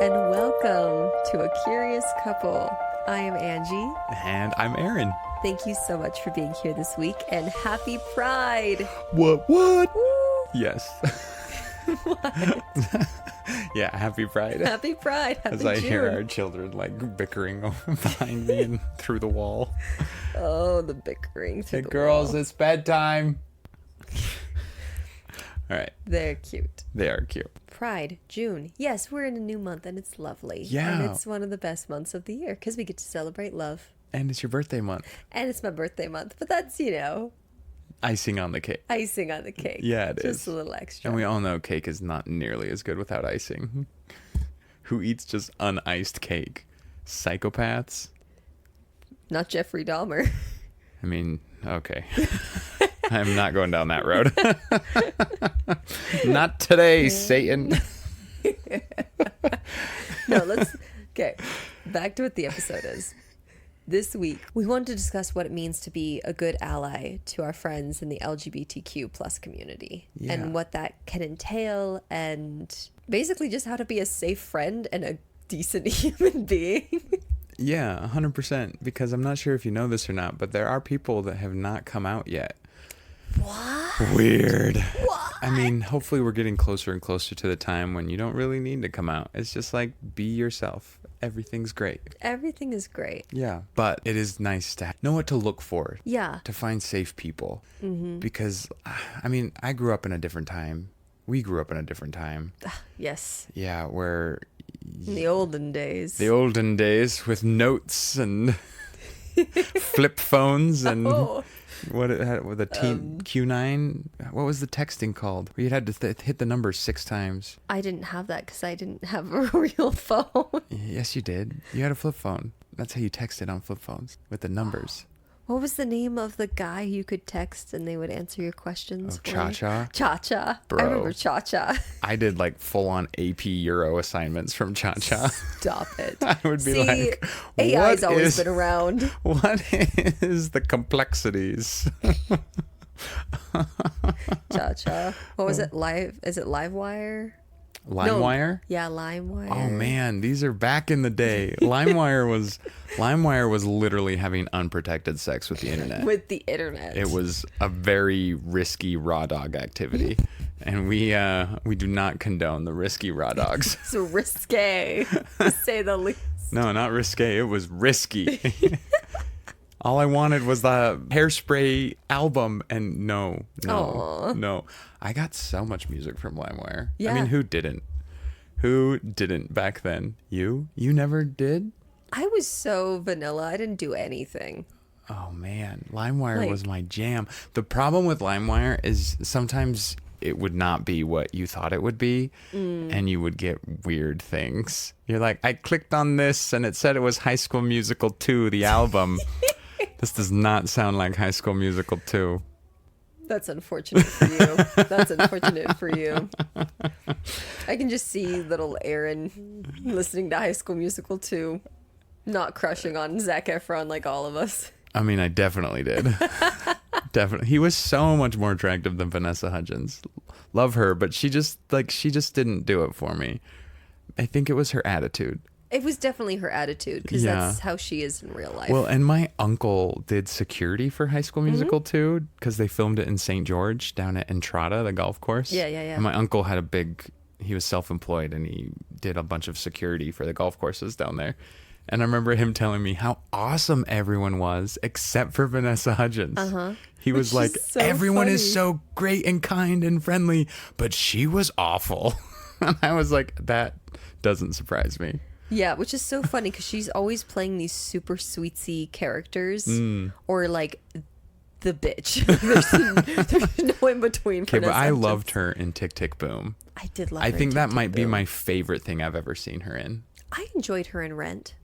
and welcome to A Curious Couple. I am Angie. And I'm Aaron. Thank you so much for being here this week, and happy Pride! What? Woo! Yes. What? Yeah, happy Pride. Happy Pride! Happy As I June. hear our children like bickering behind me and through the wall. Oh, the bickering through Hey, the girls, wall. it's bedtime. All right. They're cute. They are cute. Pride, June. Yes, we're in a new month, and it's lovely. Yeah. And it's one of the best months of the year, because we get to celebrate love. And it's your birthday month. And it's my birthday month, but that's, Icing on the cake. icing on the cake. Yeah, it Just is. a little extra. And we all know cake is not nearly as good without icing. Who eats just uniced cake? Psychopaths? Not Jeffrey Dahmer. I mean, okay. I'm not going down that road. Not today, Satan. No, okay, back to what the episode is. This week, we wanted to discuss what it means to be a good ally to our friends in the LGBTQ plus community, Yeah. and what that can entail, and basically just how to be a safe friend and a decent human being. Yeah, 100%. Because I'm not sure if you know this or not, but there are people that have not come out yet. What? Weird. What? I mean, hopefully we're getting closer and closer to the time when you don't really need to come out. It's just like, be yourself. Everything's great. Everything is great. Yeah. But it is nice to know what to look for. Yeah. To find safe people. Mm-hmm. Because, I mean, I grew up in a different time. We grew up in a different time. Yes. Yeah, where... In the olden days. The olden days with notes and flip phones and... Oh. What it had with a Q9? What was the texting called? Where you had to hit the number 6 times. I didn't have that because I didn't have a real phone. Yes, you did. You had a flip phone. That's how you texted on flip phones, with the numbers. What was the name of the guy you could text and they would answer your questions? Oh, Cha-Cha? Cha-Cha. Bro. I remember Cha-Cha. I did like full-on AP Euro assignments from Cha-Cha. Stop it. I would be See, like, AI's always is- been around. What is the complexities? Cha-Cha. What was it? Is it Livewire? LimeWire? Yeah, LimeWire. Oh man, these are back in the day. LimeWire was literally having unprotected sex with the internet. With the internet. It was a very risky raw dog activity, and we do not condone the risky raw dogs. It's risque, to say the least. No, not risque. It was risky. All I wanted was the Hairspray album, and no. Aw. I got so much music from LimeWire. Yeah. I mean, who didn't? Who didn't back then? You? You never did? I was so vanilla. I didn't do anything. Oh man, LimeWire was Like- my jam. The problem with LimeWire is sometimes it would not be what you thought it would be, and you would get weird things. You're like, I clicked on this and it said it was High School Musical 2, the album. This does not sound like High School Musical 2. That's unfortunate for you. That's unfortunate for you. I can just see little Aaron listening to High School Musical 2, not crushing on Zac Efron like all of us. I mean, I definitely did. Definitely. He was so much more attractive than Vanessa Hudgens. Love her, but she just didn't do it for me. I think it was her attitude. It was definitely her attitude, because Yeah. that's how she is in real life. Well, and my uncle did security for High School Musical too, because they filmed it in St. George down at Entrada, the golf course. Yeah. And my uncle had he was self-employed and he did a bunch of security for the golf courses down there. And I remember him telling me how awesome everyone was except for Vanessa Hudgens. He was Which is like, so everyone is funny. so great and kind and friendly, but she was awful. And I was like, that doesn't surprise me. Yeah, which is so funny because she's always playing these super sweetsy characters, or like the bitch. There's no in between. Okay, but I loved her in Tick, Tick, Boom. I did love her. I in think Tick, that Tick, might be Boom. my favorite thing I've ever seen her in. I enjoyed her in Rent.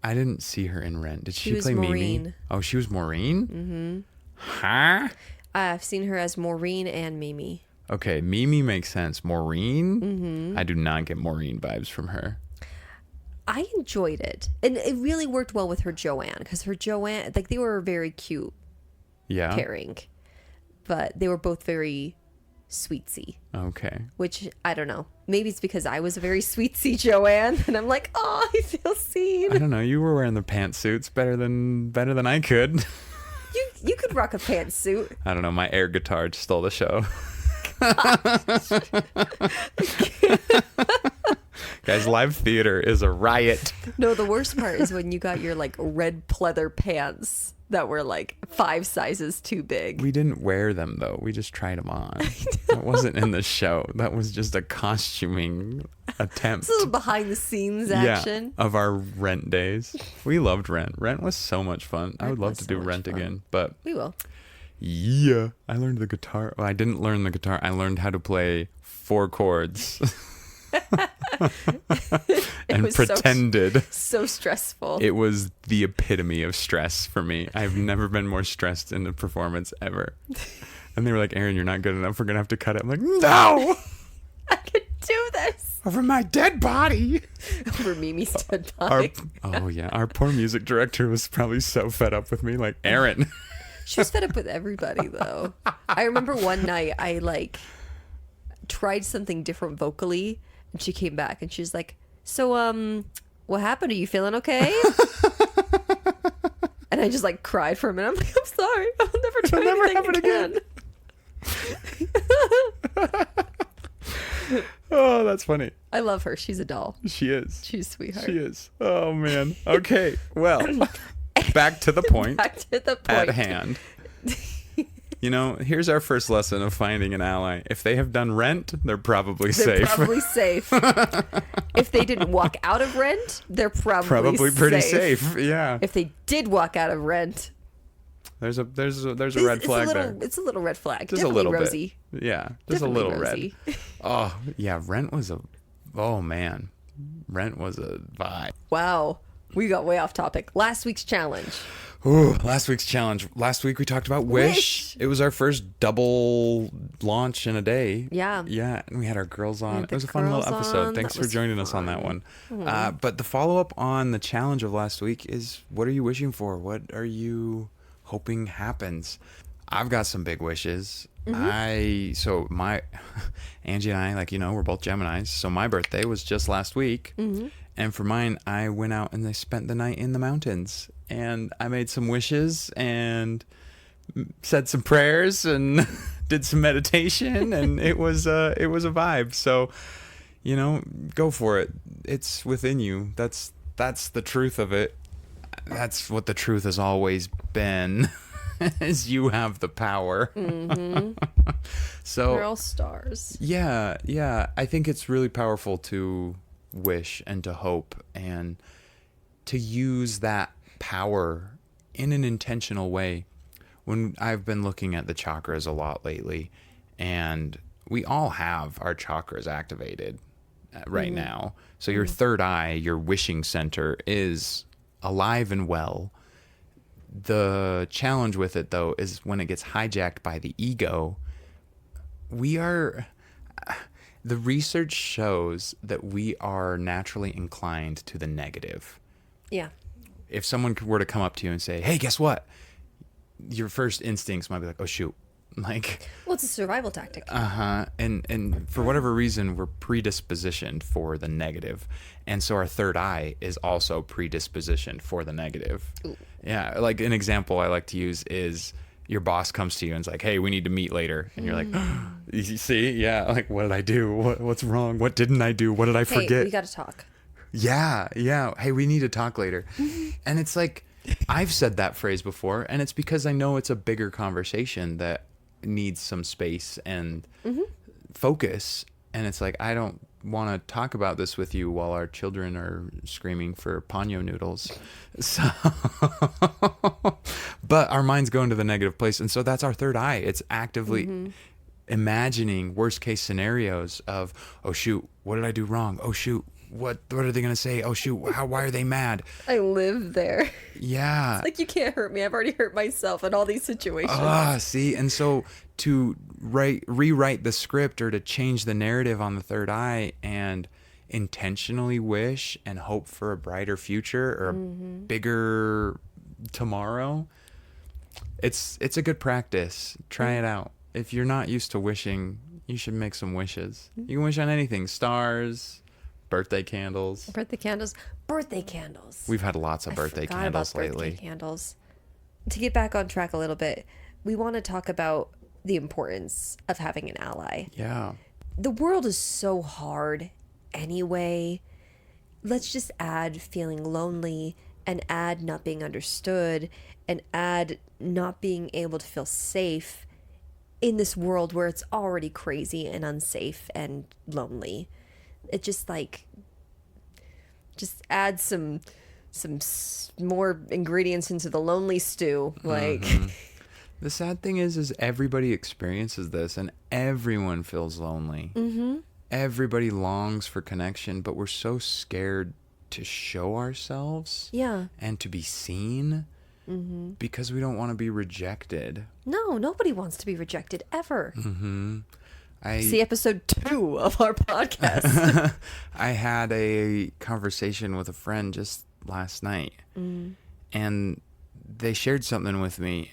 I didn't see her in Rent. Did she was play Mimi? Maureen. Oh, she was Maureen? Mm-hmm. Huh? I've seen her as Maureen and Mimi. Okay, Mimi makes sense. Maureen? Mm-hmm. I do not get Maureen vibes from her. I enjoyed it. And it really worked well with her Joanne, because her Joanne, like, they were very cute, Yeah? caring, but they were both very sweetsy, Okay. which I don't know. Maybe it's because I was a very sweet Joanne, and I'm like, oh, I feel seen. I don't know. You were wearing the pantsuits better than I could. You could rock a pantsuit. I don't know. My air guitar stole the show. Guys, live theater is a riot. No, the worst part is when you got your like red pleather pants that were like 5 sizes too big. We didn't wear them though. We just tried them on. That wasn't in the show. That was just a costuming attempt. It's a little behind the scenes action. Yeah, of our Rent days. We loved Rent. Rent was so much fun. I would love to do Rent again, but we will. Yeah, I learned the guitar. Well, I didn't learn the guitar. I learned how to play 4 chords. And pretended. So stressful. It was the epitome of stress for me. I've never been more stressed in a performance ever. And they were like, Aaron, you're not good enough. We're going to have to cut it. I'm like, no! I can do this. Over my dead body. Over Mimi's dead body. Our poor music director was probably so fed up with me. Like, Aaron. She was fed up with everybody, though. I remember one night I tried something different vocally, and she came back and she's like, so what happened? Are you feeling okay? And I just like cried for a minute. I'm like, I'm sorry, I'll never try anything again. Oh, that's funny. I love her. She's a doll. She is. She's a sweetheart. She is. Oh man. Okay, well, back to the point. Back to the point at hand. You know, here's our first lesson of finding an ally. If they have done Rent, they're probably safe. Probably safe. If they didn't walk out of Rent, they're probably pretty safe. Yeah. If they did walk out of Rent, there's a red flag there. It's a little red flag. Just Definitely a little rosy. bit. Yeah, just Definitely a little rosy. red. Oh yeah, Rent was oh man, Rent was a vibe. Wow, we got way off topic. Last week's challenge. Ooh, last week's challenge. Last week we talked about Wish. It was our first double launch in a day. Yeah. Yeah, and we had our girls on. It was a fun little episode. Thanks for joining us on that one. But the follow-up on the challenge of last week is, what are you wishing for? What are you hoping happens? I've got some big wishes. Angie and I, like, you know, we're both Geminis. So my birthday was just last week. And for mine, I went out and I spent the night in the mountains. And I made some wishes and said some prayers and did some meditation, and it was a vibe. So, you know, go for it. It's within you. That's the truth of it. That's what the truth has always been. Is you have the power. So we're all stars. Yeah. I think it's really powerful to wish and to hope and to use that power in an intentional way. When I've been looking at the chakras a lot lately, and we all have our chakras activated right now. So your third eye, your wishing center, is alive and well. The challenge with it, though, is when it gets hijacked by the ego. The research shows that we are naturally inclined to the negative. Yeah. If someone were to come up to you and say, hey, guess what? Your first instincts might be like, oh, shoot. Like, well, it's a survival tactic. And for whatever reason, we're predispositioned for the negative. And so our third eye is also predispositioned for the negative. Ooh. Yeah. Like an example I like to use is your boss comes to you and is like, hey, we need to meet later. And you're like, you see? Yeah. Like, what did I do? What's wrong? What didn't I do? What did I forget? Hey, we got to talk. Yeah. Hey, we need to talk later. And it's like, I've said that phrase before, and it's because I know it's a bigger conversation that needs some space and focus. And it's like, I don't want to talk about this with you while our children are screaming for Ponyo noodles. So, but our mind's going to the negative place. And so that's our third eye. It's actively imagining worst case scenarios of, oh shoot, what did I do wrong? Oh shoot, what are they going to say? Oh shoot, why are they mad? I live there. Yeah. It's like, you can't hurt me. I've already hurt myself in all these situations. See, and so to rewrite the script or to change the narrative on the third eye and intentionally wish and hope for a brighter future or a bigger tomorrow, it's a good practice. Try it out. If you're not used to wishing, You should make some wishes. You can wish on anything. Stars, birthday candles. Birthday candles. Birthday candles. We've had lots of birthday candles lately. Birthday candles. To get back on track a little bit, we want to talk about the importance of having an ally. Yeah. The world is so hard anyway. Let's just add feeling lonely and add not being understood and add not being able to feel safe in this world where it's already crazy and unsafe and lonely. It just add some more ingredients into the lonely stew. Like, the sad thing is everybody experiences this and everyone feels lonely. Everybody longs for connection, but we're so scared to show ourselves and to be seen because we don't want to be rejected. No, nobody wants to be rejected ever. See episode 2 of our podcast. I had a conversation with a friend just last night, and they shared something with me,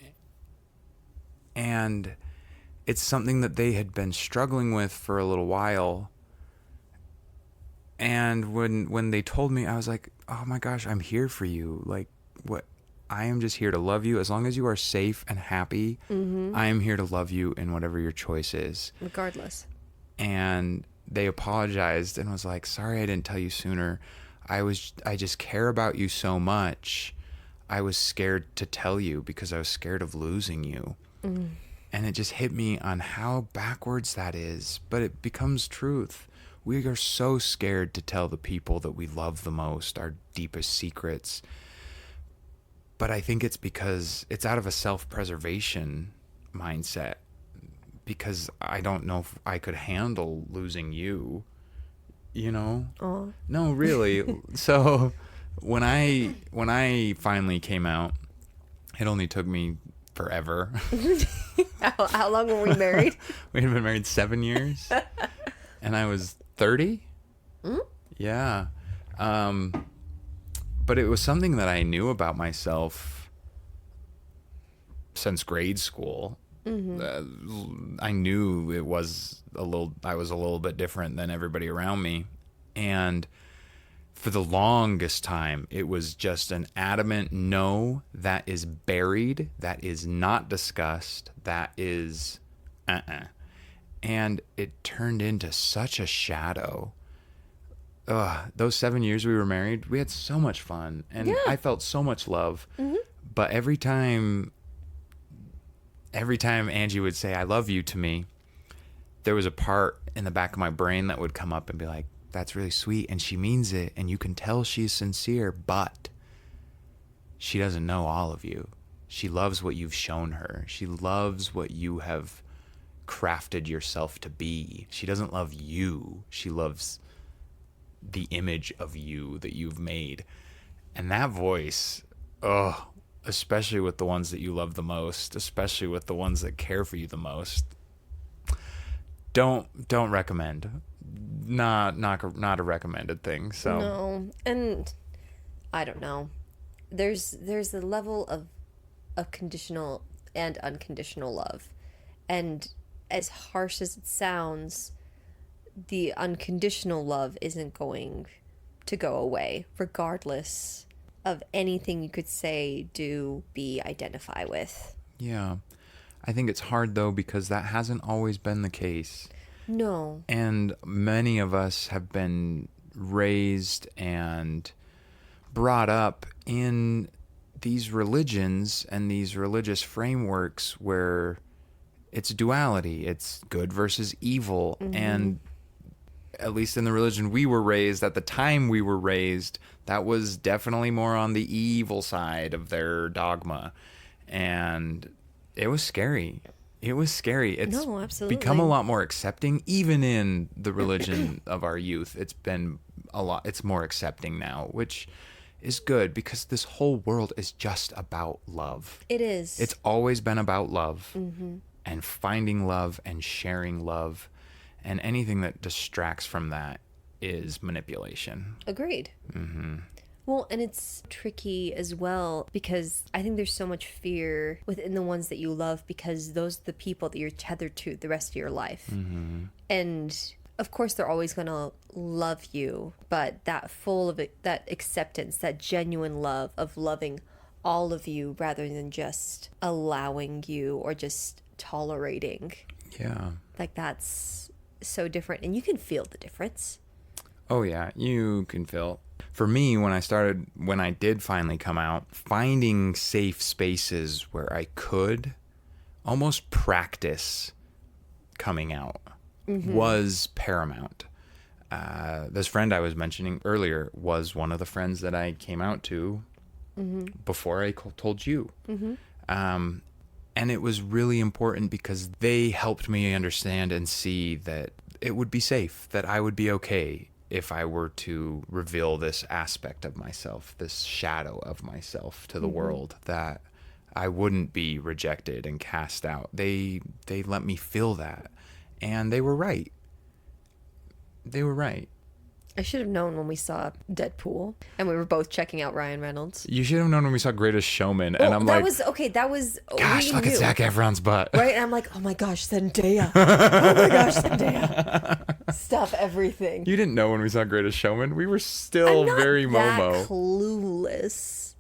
and it's something that they had been struggling with for a little while. And when they told me, I was like, oh my gosh, I'm here for you. Like, what? I am just here to love you. As long as you are safe and happy, I am here to love you in whatever your choice is. Regardless. And they apologized and was like, sorry I didn't tell you sooner. I just care about you so much. I was scared to tell you because I was scared of losing you. And it just hit me on how backwards that is. But it becomes truth. We are so scared to tell the people that we love the most, our deepest secrets. But I think it's because it's out of a self-preservation mindset. Because I don't know if I could handle losing you, you know? Oh. No, really. So when I finally came out, it only took me forever. How long were we married? We had been married 7 years. And I was 30. Yeah. But it was something that I knew about myself since grade school. I knew I was a little bit different than everybody around me. And for the longest time, it was just an adamant no, that is buried, that is not discussed, that is And it turned into such a shadow. Those 7 years we were married, we had so much fun. And I felt so much love. But every time Angie would say, I love you to me, there was a part in the back of my brain that would come up and be like, that's really sweet. And she means it. And you can tell she's sincere, but she doesn't know all of you. She loves what you've shown her. She loves what you have crafted yourself to be. She doesn't love you. She loves the image of you that you've made. And that voice, especially with the ones that you love the most, especially with the ones that care for you the most, don't recommend. Not a recommended thing. So no, and I don't know. There's a level of conditional and unconditional love, and as harsh as it sounds, the unconditional love isn't going to go away, regardless of anything you could say, do, be, identify with. Yeah. I think it's hard, though, because that hasn't always been the case. No. And many of us have been raised and brought up in these religions and these religious frameworks where it's duality. It's good versus evil. And at least in the religion we were raised, at the time we were raised, that was definitely more on the evil side of their dogma. And it was scary. It was scary. It's absolutely become a lot more accepting, even in the religion of our youth. It's been a lot. It's more accepting now, which is good because this whole world is just about love. It is. It's always been about love and finding love and sharing love. And anything that distracts from that is manipulation. Agreed. Well, and it's tricky as well because I think there's so much fear within the ones that you love because those are the people that you're tethered to the rest of your life. And of course, they're always going to love you, but that full of it, that acceptance, that genuine love of loving all of you rather than just allowing you or just tolerating. Yeah. Like that's so different. And you can feel the difference. Oh, yeah. You can feel. For me, when I did finally come out, finding safe spaces where I could almost practice coming out was paramount. This friend I was mentioning earlier was one of the friends that I came out to before I told you. And it was really important because they helped me understand and see that it would be safe, that I would be okay if I were to reveal this aspect of myself, this shadow of myself to the world, that I wouldn't be rejected and cast out. They let me feel that. And they were right. They were right. I should have known when we saw Deadpool and we were both checking out Ryan Reynolds. You should have known when we saw Greatest Showman. And I'm that like, was okay. That was, gosh, look at Zac Efron's butt. right? And I'm like, oh my gosh, Zendaya. Oh my gosh, Zendaya. Stop everything. You didn't know when we saw Greatest Showman. We were still I'm not very that Momo. clueless.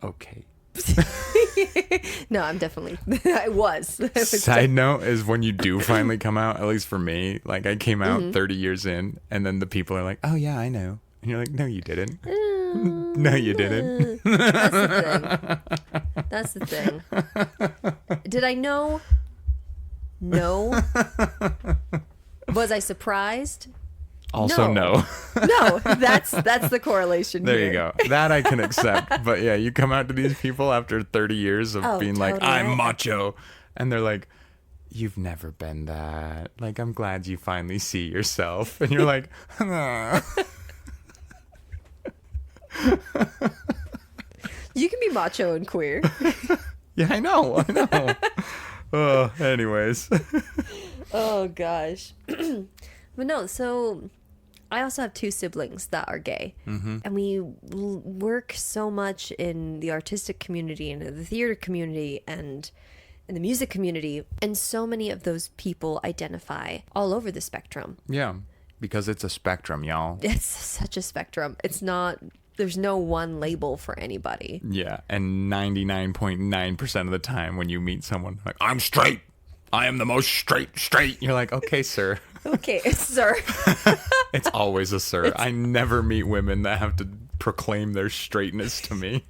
Okay. No, I'm definitely. I was. Side note is when you do finally come out, at least for me, like I came out 30 years in, and then the people are like, oh yeah, I know. And you're like, no, you didn't. No, you didn't. That's the thing. Did I know? No. Was I surprised? Also, no. No, that's the correlation. There here. you go. That I can accept. But yeah, you come out to these people after 30 years of being like, totally. I'm macho. And they're like, you've never been that. Like, I'm glad you finally see yourself. And you're like, You can be macho and queer. yeah, I know. Anyways. Oh gosh. But no, so I also have two siblings that are gay. And we work so much in the artistic community and in the theater community and in the music community. And so many of those people identify all over the spectrum. Yeah, because it's a spectrum, y'all. It's such a spectrum. It's not, there's no one label for anybody. Yeah, and 99.9% of the time when you meet someone, like, I'm straight. I am the most straight. You're like, okay, sir. Okay, sir. It's always a sir. I never meet women that have to proclaim their straightness to me.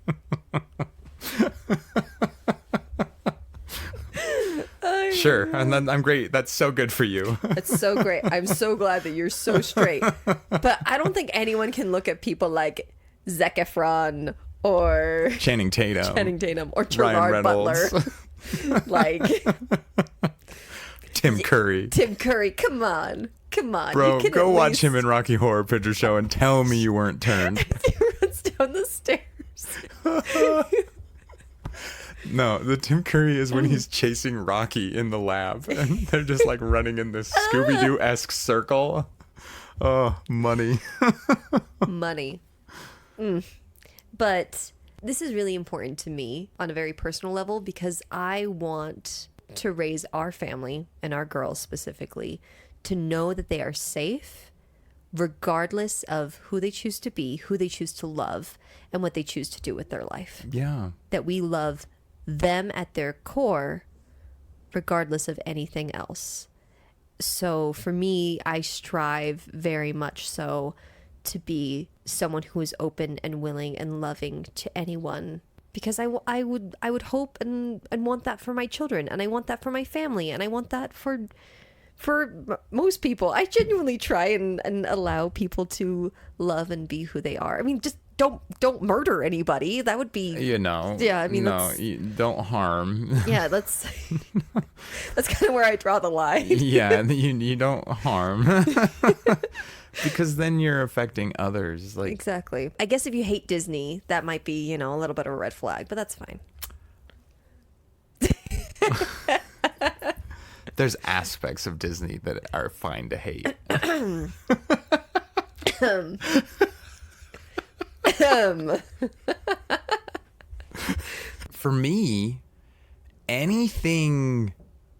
Sure, and then I'm great. That's so good for you. It's so great. I'm so glad that you're so straight. But I don't think anyone can look at people like Zac Efron or Channing Tatum or Gerard Butler. Like Tim Curry. Come on. Bro, go watch him in Rocky Horror Picture Show and tell me you weren't turned. He runs down the stairs. No, the Tim Curry is when he's chasing Rocky in the lab and they're just like running in this Scooby-Doo-esque circle. Oh, money. Money. But this is really important to me on a very personal level because I want to raise our family and our girls specifically to know that they are safe regardless of who they choose to be, who they choose to love, and what they choose to do with their life. Yeah. That we love them at their core regardless of anything else. So for me, I strive very much so to be someone who is open and willing and loving to anyone because I would hope and want that for my children, and I want that for my family, and I want that for most people. I genuinely try and allow people to love and be who they are. I mean, just don't murder anybody. That would be, yeah, I mean, no, don't harm. Yeah, that's kind of where I draw the line. Yeah, you don't harm. Because then you're affecting others. Like, exactly. I guess if you hate Disney, that might be, a little bit of a red flag, but that's fine. There's aspects of Disney that are fine to hate. For me, anything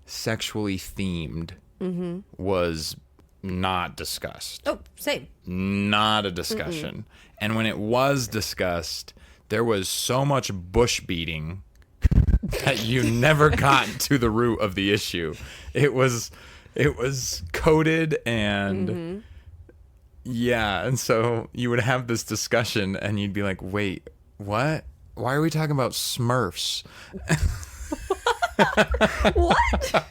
sexually themed was not discussed. Oh, same. Not a discussion. And when it was discussed, there was so much bush beating that you never got to the root of the issue. It was coded and yeah, and so you would have this discussion and you'd be like, "Wait, what? Why are we talking about Smurfs?" What?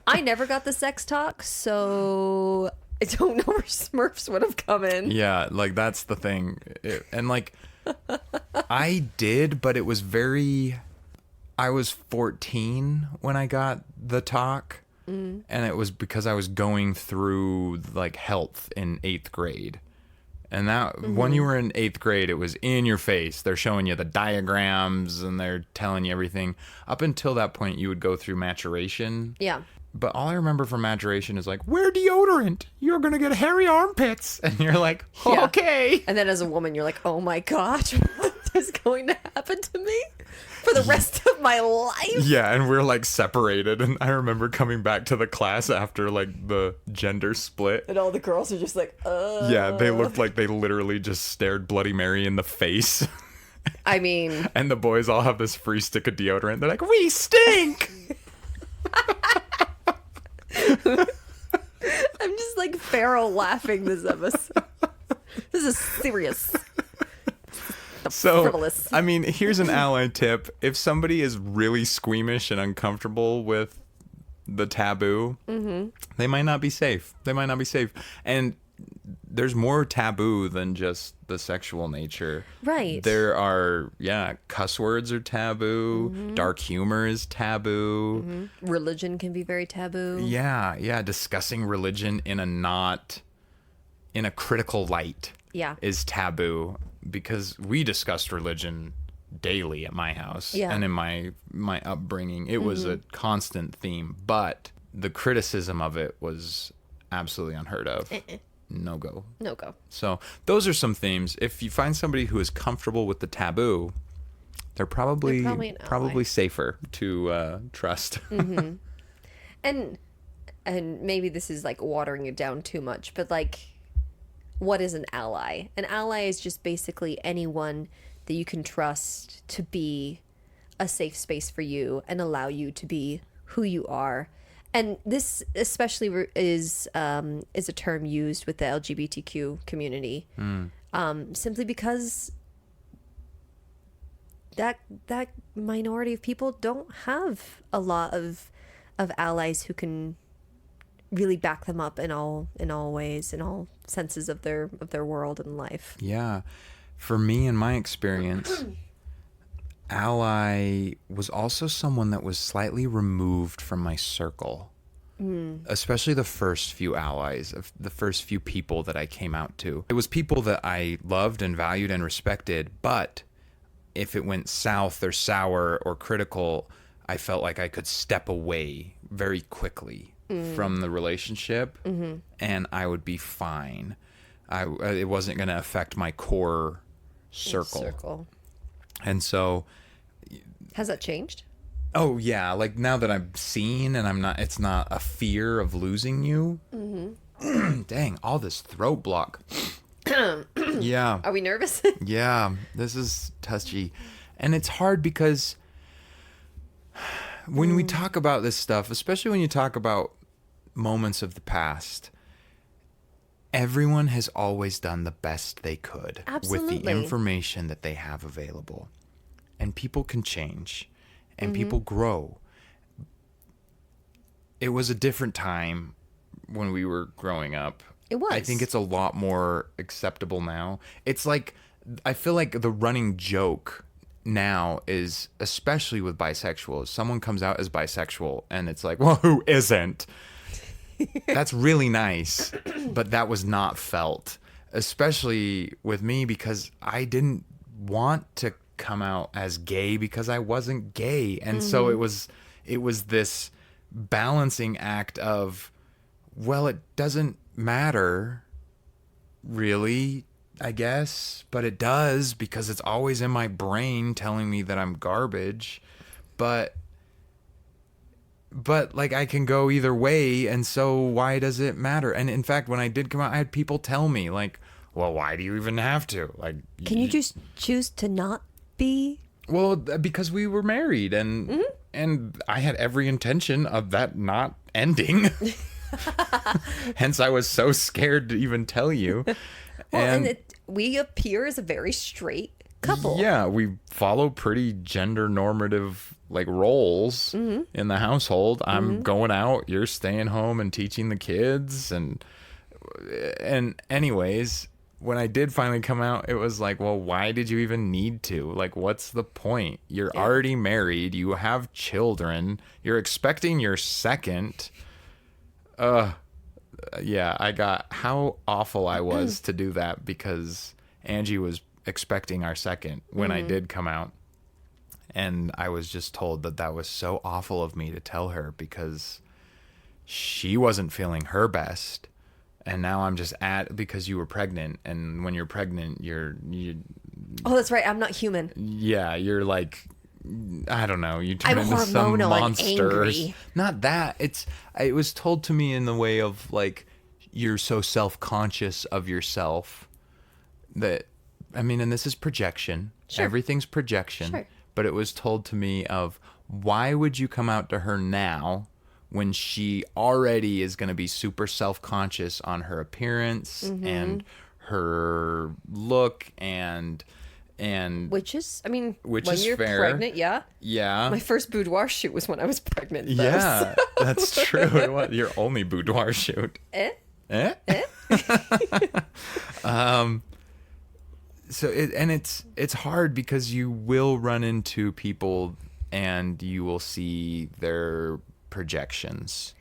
I never got the sex talk, so I don't know where Smurfs would have come in. Yeah, like that's the thing. And like I did, but it was I was 14 when I got the talk. And it was because I was going through like health in 8th grade. And that when you were in 8th grade, it was in your face. They're showing you the diagrams and they're telling you everything. Up until that point, you would go through maturation. Yeah. But all I remember from maturation is like, wear deodorant. You're going to get hairy armpits. And you're like, okay. And then as a woman, you're like, oh my gosh, what is going to happen to me for the rest of my life? Yeah, and we're like separated. And I remember coming back to the class after like the gender split. And all the girls are just like, Yeah, they looked like they literally just stared Bloody Mary in the face. I mean. And the boys all have this free stick of deodorant. They're like, we stink. I'm just like feral laughing this episode. This is serious. So, frivolous. I mean, here's an ally tip. If somebody is really squeamish and uncomfortable with the taboo, they might not be safe. They might not be safe. And there's more taboo than just the sexual nature. Right. There are, cuss words are taboo. Dark humor is taboo. Religion can be very taboo. Yeah. Discussing religion in a critical light is taboo. Because we discussed religion daily at my house and in my upbringing. It was a constant theme, but the criticism of it was absolutely unheard of. No go. So those are some themes. If you find somebody who is comfortable with the taboo, they're probably safer to trust. And maybe this is like watering it down too much, but like, what is an ally? An ally is just basically anyone that you can trust to be a safe space for you and allow you to be who you are. And this especially is a term used with the LGBTQ community, simply because that minority of people don't have a lot of allies who can really back them up in all ways, in all senses of their world and life. Yeah. For me, in my experience, ally was also someone that was slightly removed from my circle. Especially the first few allies, the first few people that I came out to. It was people that I loved and valued and respected, but if it went south or sour or critical, I felt like I could step away very quickly from the relationship and I would be fine. It wasn't going to affect my core circle. And so has that changed? Oh yeah, like now that I'm seen and it's not a fear of losing you. Dang, all this throat block. Yeah. Are we nervous? Yeah, this is touchy. And it's hard because when we talk about this stuff, especially when you talk about moments of the past, everyone has always done the best they could with the information that they have available. And people can change and people grow. It was a different time when we were growing up. It was. I think it's a lot more acceptable now. It's like, I feel like the running joke now is, especially with bisexuals, someone comes out as bisexual and it's like, well, who isn't? That's really nice, but that was not felt, especially with me, because I didn't want to come out as gay because I wasn't gay. And so it was this balancing act of, well, it doesn't matter really I guess, but it does because it's always in my brain telling me that I'm garbage. But like I can go either way, and so why does it matter? And in fact, when I did come out, I had people tell me like, "Well, why do you even have to?" Like, Can you just choose to not be? well, because we were married, and I had every intention of that not ending. Hence, I was so scared to even tell you. Well, and we appear as a very straight couple. Yeah, we follow pretty gender normative like roles in the household. I'm going out, you're staying home and teaching the kids, and anyways, when I did finally come out, it was like, well, why did you even need to? Like, what's the point? You're already married, you have children, you're expecting your second. Yeah, I got how awful I was to do that because Angie was expecting our second when I did come out. And I was just told that that was so awful of me to tell her because she wasn't feeling her best. And now I'm just because you were pregnant. And when you're pregnant, you Oh, that's right. I'm not human. yeah, you're like, I don't know. You turn I'm into some hormonal and monster. angry. Not that. It was told to me in the way of like, you're so self-conscious of yourself that, I mean, and this is projection. Sure. Everything's projection. Sure. But it was told to me of, why would you come out to her now when she already is going to be super self-conscious on her appearance and her look and Which is, I mean, which when is you're fair. pregnant, yeah. Yeah. My first boudoir shoot was when I was pregnant. Though, Yeah, so. that's true. It was your only boudoir shoot. Eh? Eh? So it's hard because you will run into people and you will see their projections.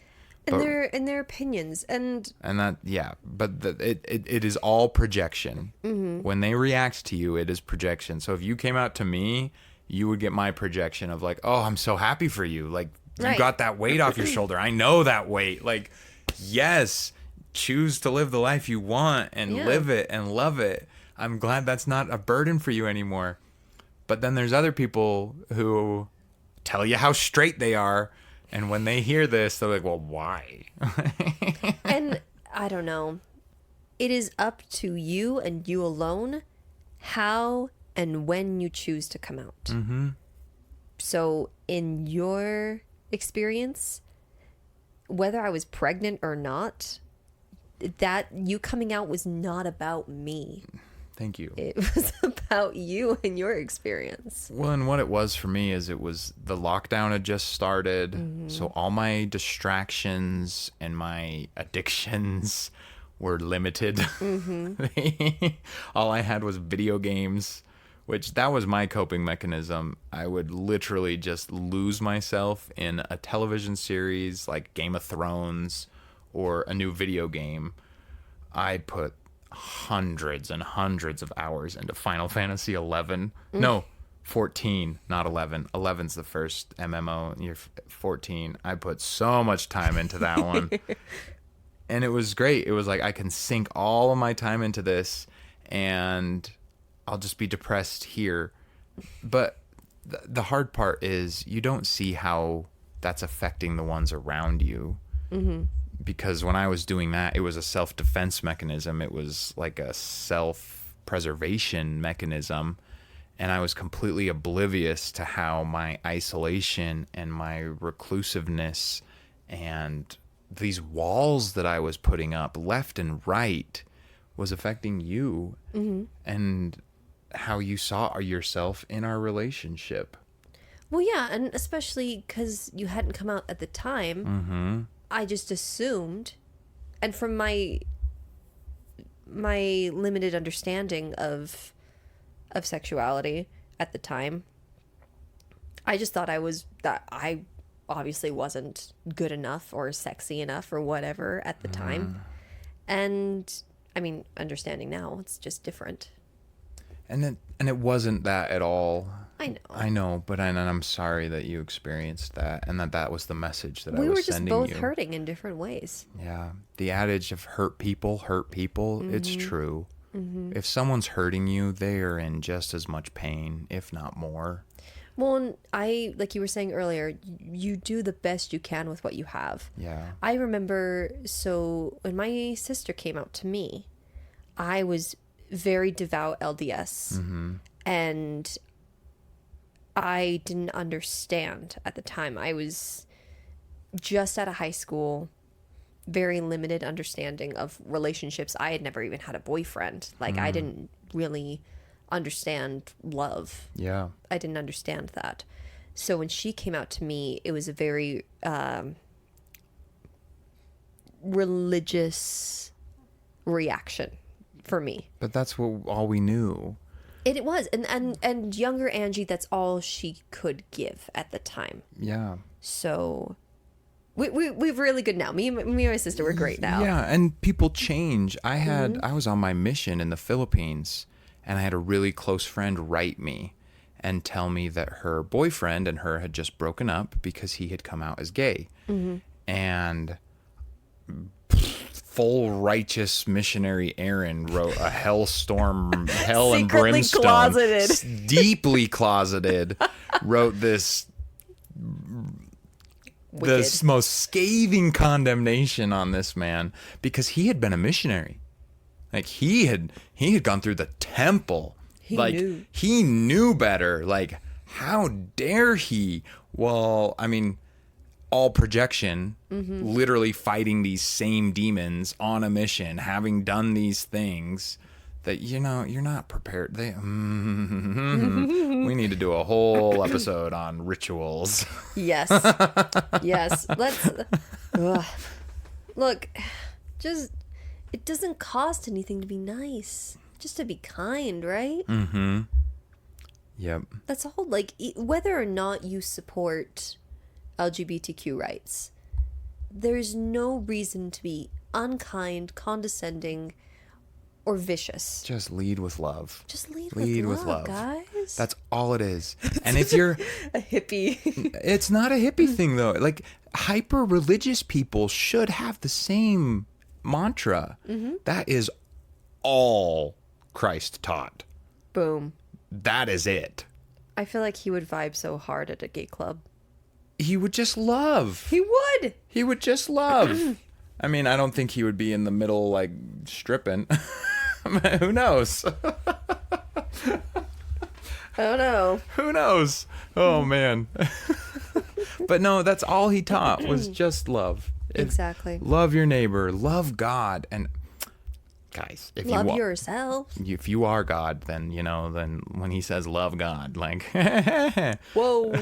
And their opinions and that, yeah, but it is all projection. When they react to you, it is projection. So if you came out to me, you would get my projection of like, oh, I'm so happy for you. Like, you Right. got that weight off your shoulder. I know that weight. Like, yes, choose to live the life you want and live it and love it. I'm glad that's not a burden for you anymore. But then there's other people who tell you how straight they are. And when they hear this, they're like, well, why? and I don't know. It is up to you and you alone how and when you choose to come out. So in your experience, whether I was pregnant or not, that you coming out was not about me. Thank you. It was about you and your experience. Well, and what it was for me is it was the lockdown had just started. So all my distractions and my addictions were limited. All I had was video games, which that was my coping mechanism. I would literally just lose myself in a television series like Game of Thrones or a new video game. I'd put hundreds and hundreds of hours into Final Fantasy 11. No, 14, not 11. 11's the first MMO. You're 14. I put so much time into that one. And it was great. It was like I can sink all of my time into this and I'll just be depressed here. But the hard part is you don't see how that's affecting the ones around you. Because when I was doing that, it was a self-defense mechanism. It was like a self-preservation mechanism. And I was completely oblivious to how my isolation and my reclusiveness and these walls that I was putting up left and right was affecting you and how you saw yourself in our relationship. Well, yeah, and especially because you hadn't come out at the time. I just assumed, and from my limited understanding of sexuality at the time, I just thought I obviously wasn't good enough or sexy enough or whatever at the time. And I mean, understanding now, it's just different. And it wasn't that at all. I know, but I'm sorry that you experienced that, and that was the message that I was sending you. We were just both hurting in different ways. Yeah, the adage of hurt people, it's true. If someone's hurting you, they are in just as much pain, if not more. Well, and like you were saying earlier, you do the best you can with what you have. Yeah. I remember, so when my sister came out to me, I was very devout LDS, and I didn't understand at the time. I was just out of high school, very limited understanding of relationships. I had never even had a boyfriend. Like, I didn't really understand love. Yeah. I didn't understand that. So when she came out to me, it was a very religious reaction for me. But that's all we knew. It was. And younger Angie, that's all she could give at the time. Yeah. So we're really good now. Me and my sister, we're great now. Yeah, and people change. I was on my mission in the Philippines, and I had a really close friend write me and tell me that her boyfriend and her had just broken up because he had come out as gay. And full righteous missionary Aaron wrote a hell and brimstone, closeted. deeply closeted, wrote this the most scathing condemnation on this man because he had been a missionary. Like, he had gone through the temple. He knew better. Like, how dare he? Well, I mean, all projection, literally fighting these same demons on a mission, having done these things that, you're not prepared. We need to do a whole episode on rituals. Yes. Yes. Let's look, just, it doesn't cost anything to be nice, just to be kind, right? Yep. That's all. Like, whether or not you support LGBTQ rights, there's no reason to be unkind, condescending, or vicious. Just lead with love. Just lead with love, guys. That's all it is. And if you're a hippie, it's not a hippie thing though. Like, hyper religious people should have the same mantra. That is all Christ taught. Boom. That is it. I feel like he would vibe so hard at a gay club. He would just love. He would. He would just love. I mean, I don't think he would be in the middle, like, stripping. Who knows? Oh, no. Who knows? Oh, man. But no, that's all he taught was just love. Exactly. Love your neighbor. Love God. And guys, if love yourself. If you are God, then, then when he says love God, like, whoa.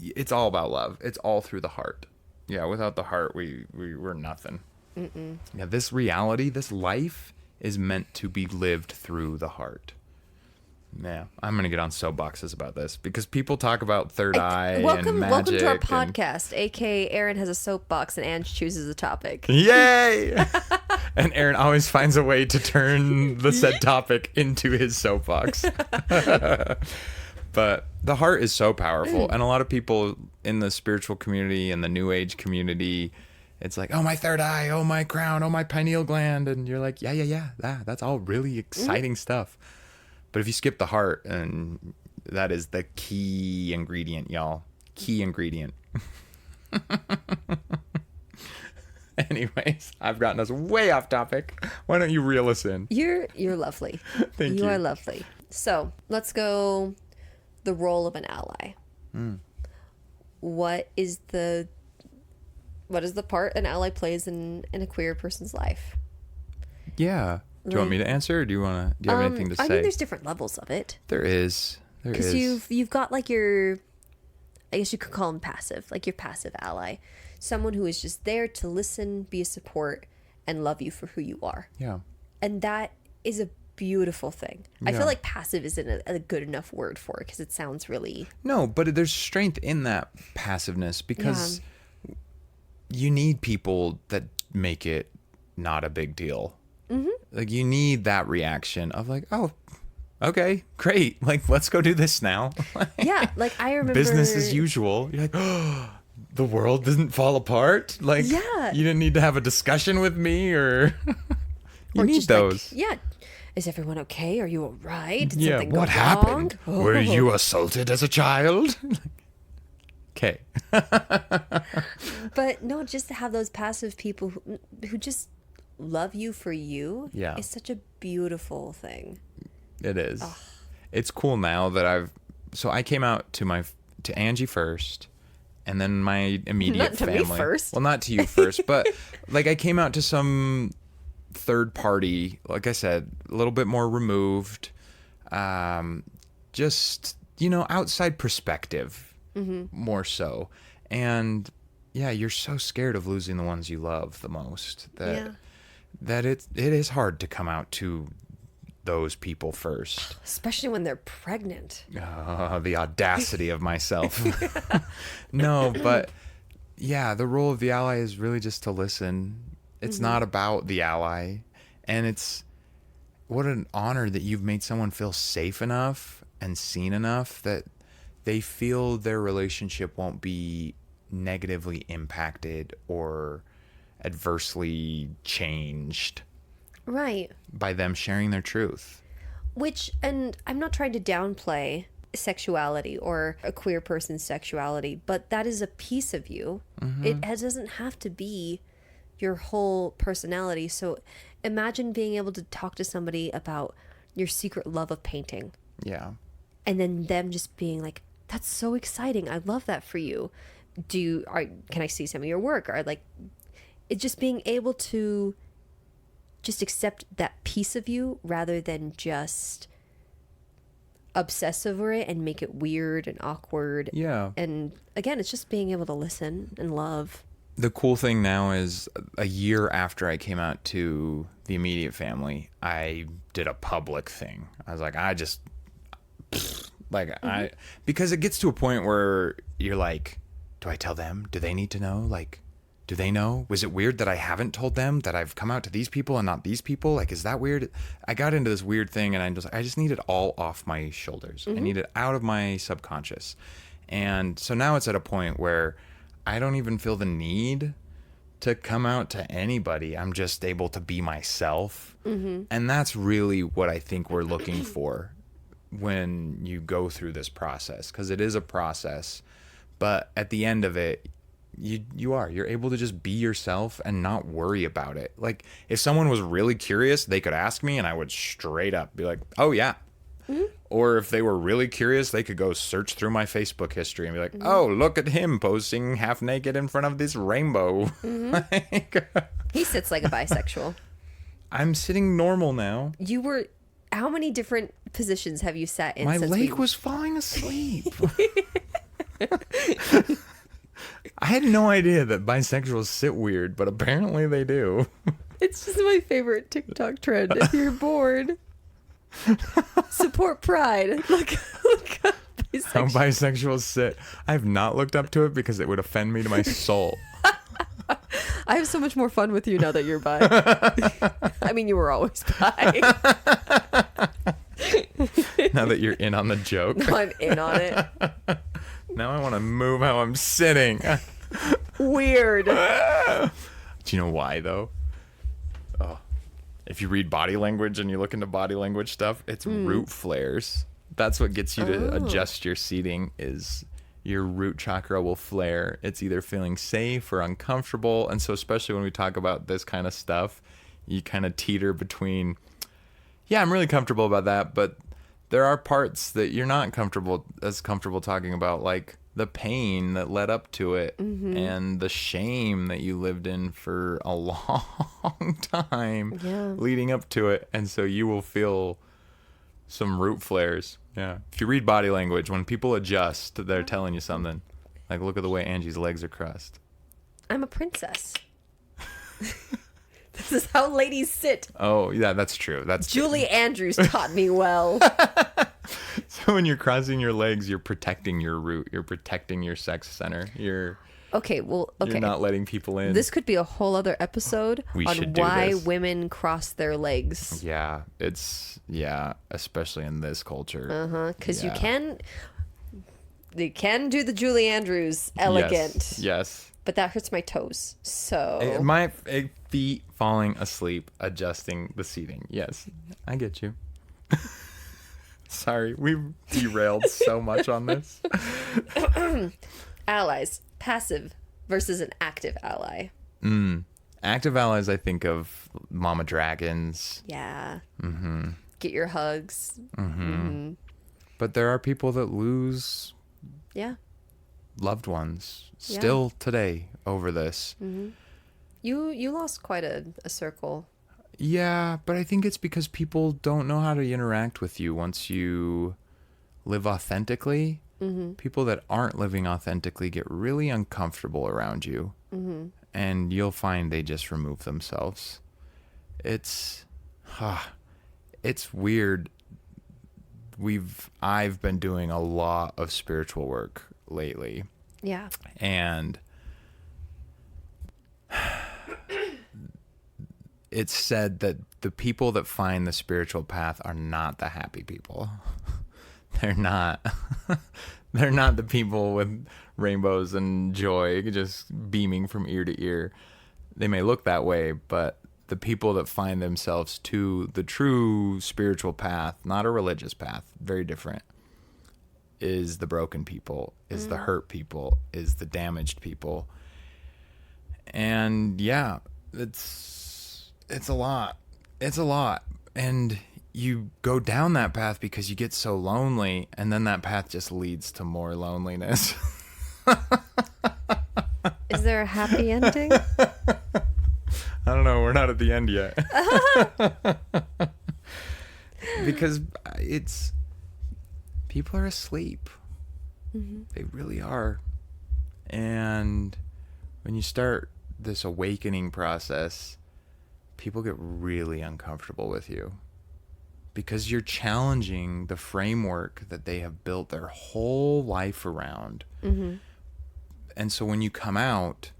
It's all about love. It's all through the heart. Yeah, without the heart, we're nothing. Yeah, this reality, this life is meant to be lived through the heart. Yeah, I'm gonna get on soapboxes about this because people talk about third eye and magic. Welcome to our podcast, aka Aaron has a soapbox and Ange chooses a topic. Yay! And Aaron always finds a way to turn the said topic into his soapbox. But the heart is so powerful, and a lot of people in the spiritual community and the New Age community, it's like, oh, my third eye, oh, my crown, oh, my pineal gland, and you're like, yeah, that's all really exciting stuff. But if you skip the heart, and that is the key ingredient, y'all. Key ingredient. Anyways, I've gotten us way off topic. Why don't you reel us in? You're lovely. Thank you. You are lovely. So let's go the role of an ally. What is the part an ally plays in a queer person's life? Yeah. Do you want me to answer, or do you have anything to say? I mean, there's different levels of it. There is. Because you've got like your, I guess you could call him passive, like your passive ally. Someone who is just there to listen, be a support, and love you for who you are. Yeah. And that is a beautiful thing. I Yeah. feel like passive isn't a good enough word for it because it sounds really... No, but there's strength in that passiveness because you need people that make it not a big deal. Like, you need that reaction of like, oh, okay, great. Like, let's go do this now. Yeah, like I remember... Business as usual. You're like, oh, the world didn't fall apart? Like, Yeah. you didn't need to have a discussion with me or You Or need just like, those. yeah. Is everyone okay? Are you all right? Did Yeah, something go what wrong? happened? Oh. Were you assaulted as a child? Okay. But no, just to have those passive people who just love you for you Yeah. is such a beautiful thing. It is. It's cool now that I came out to Angie first, and then my immediate Not to me family. first. Well, not to you first, but like I came out to some third party, like I said, a little bit more removed, just, outside perspective, more so. And yeah, you're so scared of losing the ones you love the most that it is hard to come out to those people first. Especially when they're pregnant. The audacity of myself. No, but yeah, the role of the ally is really just to listen. It's not about the ally. And it's what an honor that you've made someone feel safe enough and seen enough that they feel their relationship won't be negatively impacted or adversely changed. Right. By them sharing their truth. And I'm not trying to downplay sexuality or a queer person's sexuality, but that is a piece of you. It doesn't have to be your whole personality. So imagine being able to talk to somebody about your secret love of painting. Yeah. And then them just being like, that's so exciting. I love that for you. Can I see some of your work? Or like, it's just being able to just accept that piece of you rather than just obsess over it and make it weird and awkward. Yeah. And again, it's just being able to listen and love. The cool thing now is a year after I came out to the immediate family, I did a public thing. I was like, because it gets to a point where you're like, do I tell them? Do they need to know? Like, do they know? Was it weird that I haven't told them that I've come out to these people and not these people? Like, is that weird? I got into this weird thing and I just need it all off my shoulders. I need it out of my subconscious. And so now it's at a point where I don't even feel the need to come out to anybody. I'm just able to be myself. And that's really what I think we're looking for when you go through this process, because it is a process. But at the end of it, you're able to just be yourself and not worry about it. Like, if someone was really curious, they could ask me and I would straight up be like, oh yeah. Or if they were really curious, they could go search through my Facebook history and be like, oh, look at him posing half naked in front of this rainbow. He sits like a bisexual. I'm sitting normal now. How many different positions have you sat in? My leg was falling asleep. I had no idea that bisexuals sit weird, but apparently they do. It's just my favorite TikTok trend. If you're bored, support pride. Look up bisexual. How bisexuals sit. I have not looked up to it because it would offend me to my soul. I have so much more fun with you now that you're bi. I mean, you were always bi. Now that you're in on the joke. No, I'm in on it. Now I want to move how I'm sitting. Weird. Do you know why, though? Oh, if you read body language and you look into body language stuff, it's root flares. That's what gets you to adjust your seating, is your root chakra will flare. It's either feeling safe or uncomfortable. And so especially when we talk about this kind of stuff, you kind of teeter between, yeah, I'm really comfortable about that, but there are parts that you're not comfortable talking about, like the pain that led up to it and the shame that you lived in for a long time leading up to it. And so you will feel some root flares. Yeah. If you read body language, when people adjust, they're telling you something. Like, look at the way Angie's legs are crossed. I'm a princess. This is how ladies sit. Oh, yeah, that's true. That's Julie Andrews taught me well. So when you're crossing your legs, you're protecting your root. You're protecting your sex center. You're not letting people in. This could be a whole other episode on why women cross their legs. Yeah, especially in this culture. Because you can do the Julie Andrews elegant. Yes. but that hurts my toes. So My feet falling asleep, adjusting the seating. Yes, I get you. Sorry, we derailed so much on this. allies, passive versus an active ally. Active allies, I think of mama dragons. Yeah. Get your hugs. But there are people that lose Yeah. loved ones still today over this. You lost quite a circle. Yeah, but I think it's because people don't know how to interact with you once you live authentically. People that aren't living authentically get really uncomfortable around you. And you'll find they just remove themselves. It's weird. I've been doing a lot of spiritual work lately. Yeah. And it's said that the people that find the spiritual path are not the happy people. They're not the people with rainbows and joy just beaming from ear to ear. They may look that way, but the people that find themselves to the true spiritual path, not a religious path, very different, is the broken people, is the hurt people, is the damaged people. And yeah, it's a lot. It's a lot. And you go down that path because you get so lonely, and then that path just leads to more loneliness. Is there a happy ending? I don't know. We're not at the end yet. Because people are asleep. They really are. And when you start this awakening process, people get really uncomfortable with you because you're challenging the framework that they have built their whole life around. And so when you come out,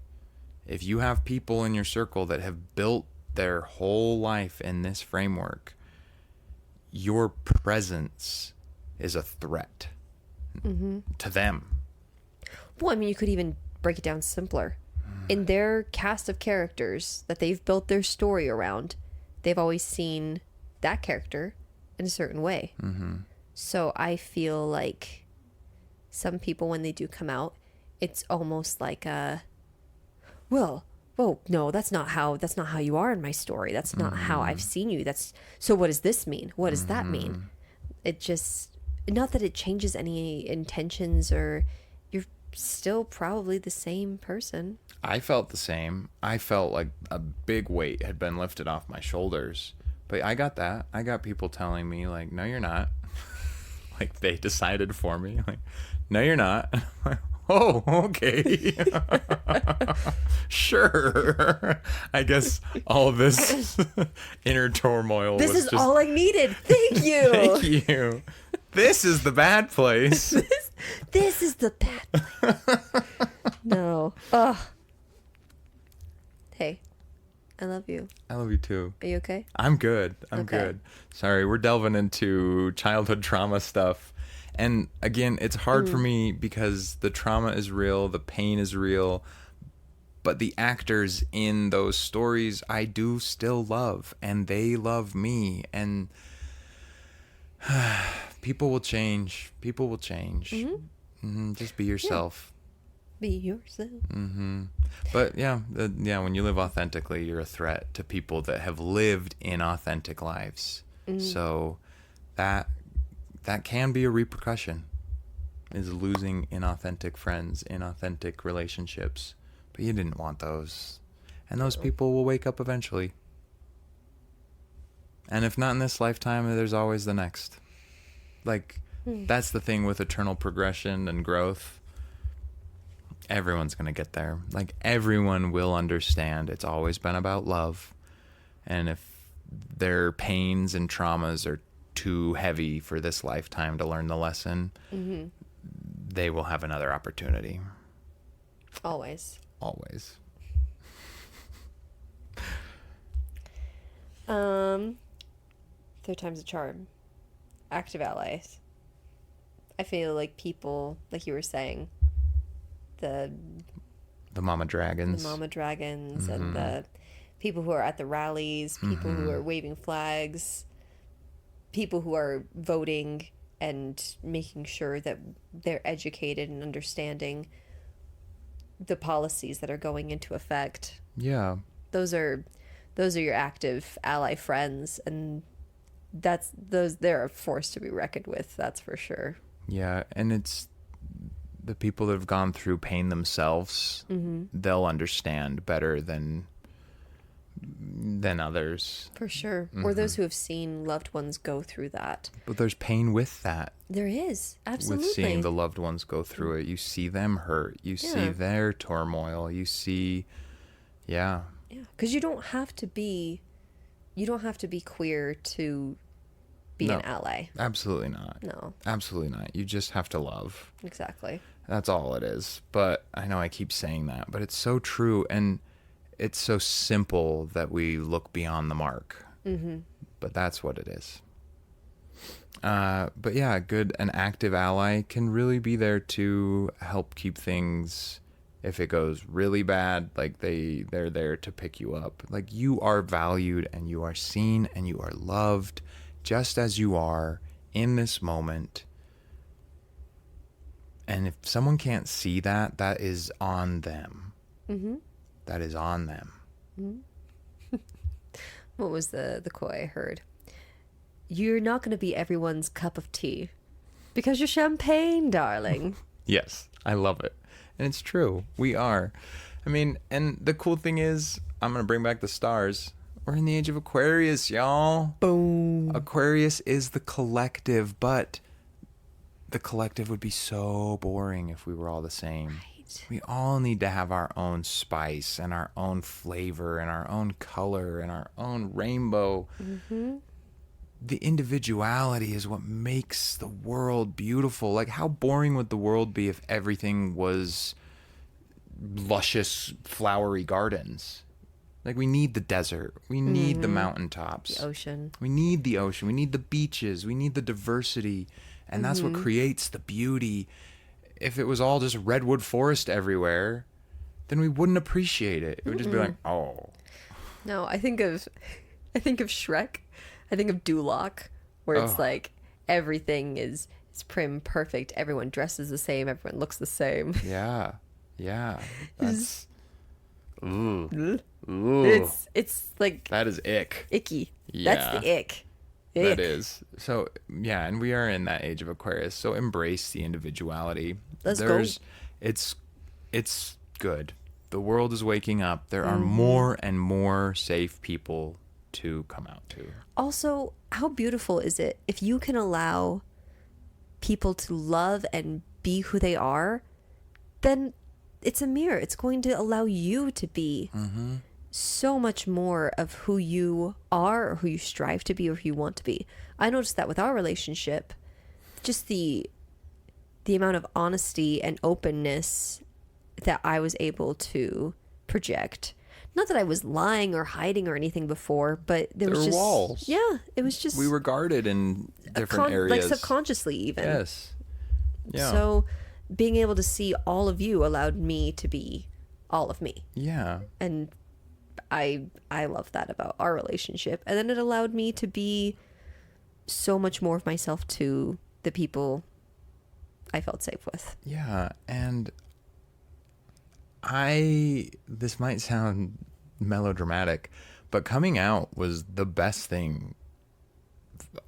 if you have people in your circle that have built their whole life in this framework, your presence is a threat to them. Well, I mean, you could even break it down simpler. In their cast of characters that they've built their story around, they've always seen that character in a certain way. So I feel like some people, when they do come out, it's almost like well, no, that's not how you are in my story. That's not how I've seen you. So what does this mean? What does that mean? It just, not that it changes any intentions, or you're still probably the same person. I felt the same. I felt like a big weight had been lifted off my shoulders. But I got that. I got people telling me, like, no, you're not. Like, they decided for me. Like, no, you're not. Oh, okay. Sure. I guess all of this inner turmoil This was is just... all I needed. Thank you. Thank you. This is the bad place. This is the bad place. No. Ugh. Hey, I love you. I love you too. Are you okay? I'm good. I'm Okay. good. Sorry, we're delving into childhood trauma stuff. And again, it's hard for me because the trauma is real, the pain is real, but the actors in those stories I do still love, and they love me, and people will change. People will change. Just be yourself. Be yourself. But yeah, when you live authentically, you're a threat to people that have lived inauthentic lives. So that can be a repercussion, is losing inauthentic friends, inauthentic relationships. But you didn't want those. And those people will wake up eventually. And if not in this lifetime, there's always the next. Like, that's the thing with eternal progression and growth. Everyone's going to get there. Like, everyone will understand it's always been about love. And if their pains and traumas are too heavy for this lifetime to learn the lesson, they will have another opportunity. Always. Always. Third time's a charm. Active allies. I feel like people, like you were saying, the The mama dragons. The mama dragons and the people who are at the rallies, people who are waving flags, people who are voting and making sure that they're educated and understanding the policies that are going into effect. Yeah. Those are your active ally friends, and they're a force to be reckoned with, that's for sure. Yeah, and it's the people that have gone through pain themselves. They'll understand better than others. For sure. Or those who have seen loved ones go through that. But there's pain with that. There is, absolutely. With seeing the loved ones go through it. You see them hurt. You see their turmoil. You see, yeah. Yeah, because you don't have to be queer to be an ally. Absolutely not. No. Absolutely not. You just have to love. Exactly. That's all it is. But I know I keep saying that, but it's so true. And it's so simple that we look beyond the mark. But that's what it is. But yeah, an active ally can really be there to help keep things, if it goes really bad, like they're there to pick you up. Like, you are valued and you are seen and you are loved just as you are in this moment. And if someone can't see that, that is on them. That is on them. What was the quote I heard? You're not going to be everyone's cup of tea because you're champagne, darling. Yes, I love it. And it's true. We are. I mean, and the cool thing is, I'm going to bring back the stars. We're in the age of Aquarius, y'all. Boom. Aquarius is the collective, but the collective would be so boring if we were all the same. Right. We all need to have our own spice and our own flavor and our own color and our own rainbow. The individuality is what makes the world beautiful. Like, how boring would the world be if everything was luscious, flowery gardens? Like, we need the desert. We need the mountaintops. The ocean. We need the ocean. We need the beaches. We need the diversity. And that's what creates the beauty. If it was all just redwood forest everywhere, then we wouldn't appreciate it. It would just be like, oh. No, I think of Shrek. I think of Duloc, where it's like everything is prim, perfect. Everyone dresses the same. Everyone looks the same. Yeah. That's... Ooh. It's like... That is ick. Icky. Yeah. That's the ick. That is. So, yeah, and we are in that age of Aquarius. So embrace the individuality. Let's go. It's good. The world is waking up. There are more and more safe people to come out to. Also, how beautiful is it if you can allow people to love and be who they are, then it's a mirror. It's going to allow you to be so much more of who you are or who you strive to be or who you want to be. I noticed that with our relationship, just the amount of honesty and openness that I was able to project. Not that I was lying or hiding or anything before, but there was just walls. Yeah, it was just we were guarded in different areas, like subconsciously even. Yes. Yeah. So being able to see all of you allowed me to be all of me. Yeah. And I love that about our relationship. And then it allowed me to be so much more of myself to the people I felt safe with. Yeah, and this might sound melodramatic, but coming out was the best thing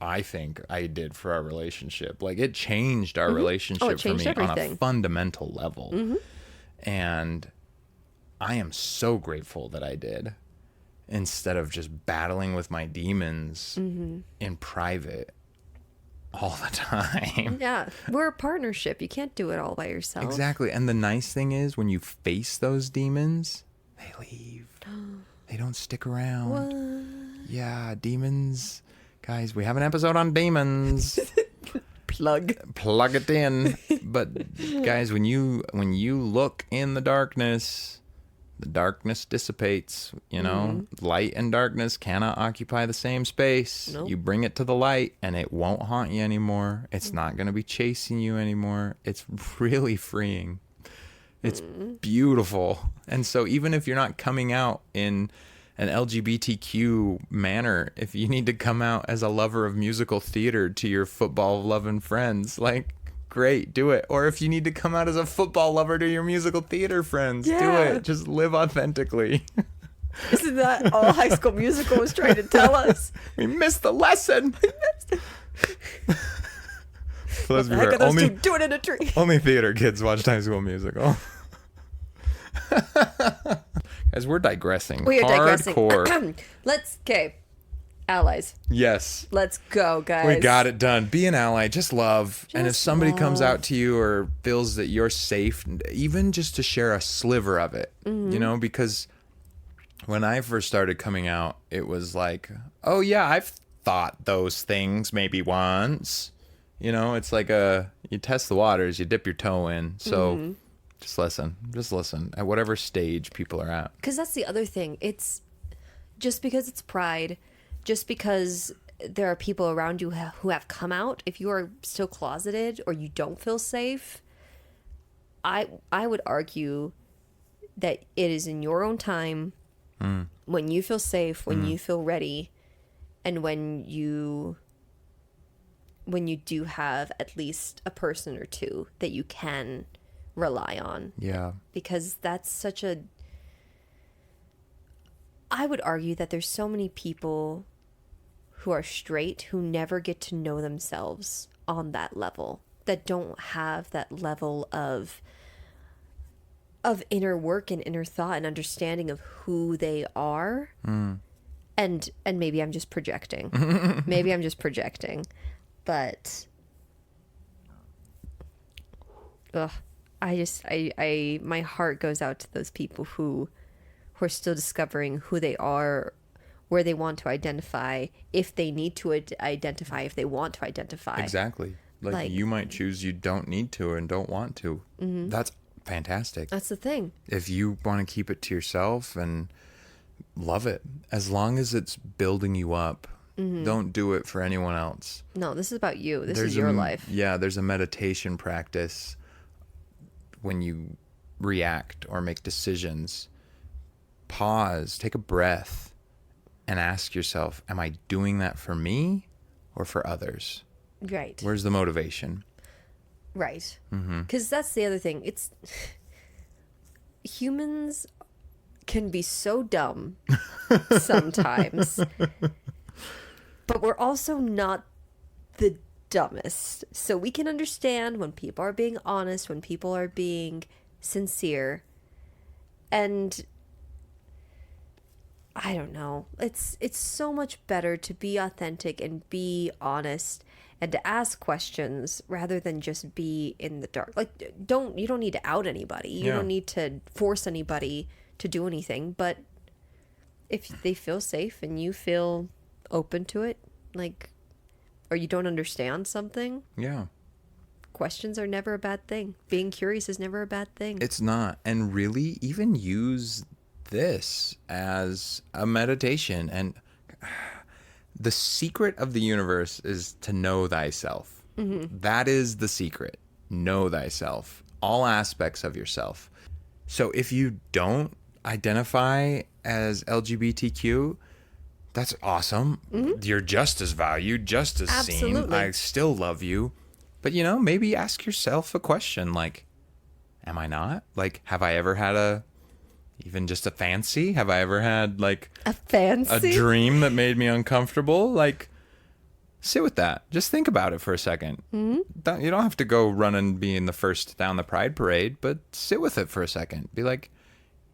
I think I did for our relationship. Like, it changed our relationship for me everything. on a fundamental level. And I am so grateful that I did, instead of just battling with my demons in private all the time. Yeah, we're a partnership. You can't do it all by yourself. Exactly. And the nice thing is, when you face those demons, they leave. They don't stick around. What? Yeah, demons. Guys, we have an episode on demons. Plug it in. But guys, when you look in the darkness dissipates, you know. Light and darkness cannot occupy the same space. Nope. You bring it to the light and it won't haunt you anymore. It's not going to be chasing you anymore. It's really freeing. It's beautiful. And so even if you're not coming out in an LGBTQ manner, if you need to come out as a lover of musical theater to your football loving friends, like, great, do it. Or if you need to come out as a football lover to your musical theater friends, do it. Just live authentically. Isn't that all High School Musical was trying to tell us? We missed the lesson. So let's be Heck fair, are those two doing in a tree? only theater kids watched High School Musical. Guys, we're digressing. We are digressing. Hardcore. Okay. Allies. Yes. Let's go, guys. We got it done. Be an ally. Just love. And if Just somebody comes love. out to you or feels that you're safe, even just to share a sliver of it, you know, because when I first started coming out, it was like, oh, yeah, I've thought those things maybe once. You know, it's like you test the waters, you dip your toe in. So just listen at whatever stage people are at. Because that's the other thing. It's just because it's Pride, just because there are people around you who have come out, if you are still closeted or you don't feel safe, I would argue that it is in your own time, when you feel safe, when you feel ready, and when you do have at least a person or two that you can rely on. Yeah. Because that's such a... I would argue that there's so many people who are straight who never get to know themselves on that level, that don't have that level of inner work and inner thought and understanding of who they are. And maybe I'm just projecting. But I my heart goes out to those people who are still discovering who they are, where they want to identify, if they need to identify, if they want to identify. Exactly. Like you might choose you don't need to and don't want to. That's fantastic. That's the thing. If you want to keep it to yourself and love it, as long as it's building you up, don't do it for anyone else. No, this is about you. This is your life. Yeah, there's a meditation practice when you react or make decisions. Pause, take a breath, and ask yourself, am I doing that for me or for others? Right. Where's the motivation? Right. Because that's the other thing. It's... Humans can be so dumb sometimes. But we're also not the dumbest. So we can understand when people are being honest, when people are being sincere. And I don't know. It's so much better to be authentic and be honest and to ask questions rather than just be in the dark. Like, you don't need to out anybody. You don't need to force anybody to do anything. But if they feel safe and you feel open to it, like, or you don't understand something, questions are never a bad thing. Being curious is never a bad thing. It's not. And really, even use this as a meditation. And the secret of the universe is to know thyself. That is the secret. Know thyself. All aspects of yourself. So if you don't identify as LGBTQ, that's awesome. You're just as valued, just as seen. I still love you. But, maybe ask yourself a question like, am I not? Like, have I ever had even just a fancy? Have I ever had like a fancy? A dream that made me uncomfortable? Like, sit with that. Just think about it for a second. You don't have to go run and being the first down the pride parade, but sit with it for a second. Be like,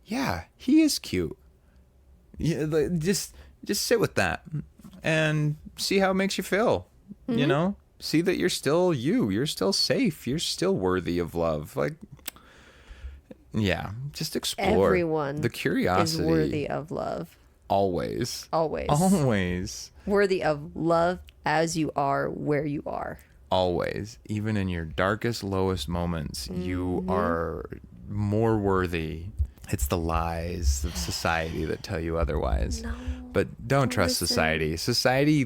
yeah, he is cute. Yeah, just sit with that and see how it makes you feel. See that you're still you. You're still safe. You're still worthy of love. Like, yeah, just explore. Everyone the curiosity is worthy of love. Always. Worthy of love as you are, where you are. Always. Even in your darkest, lowest moments, you are more worthy. It's the lies of society that tell you otherwise. No, but don't trust society. Society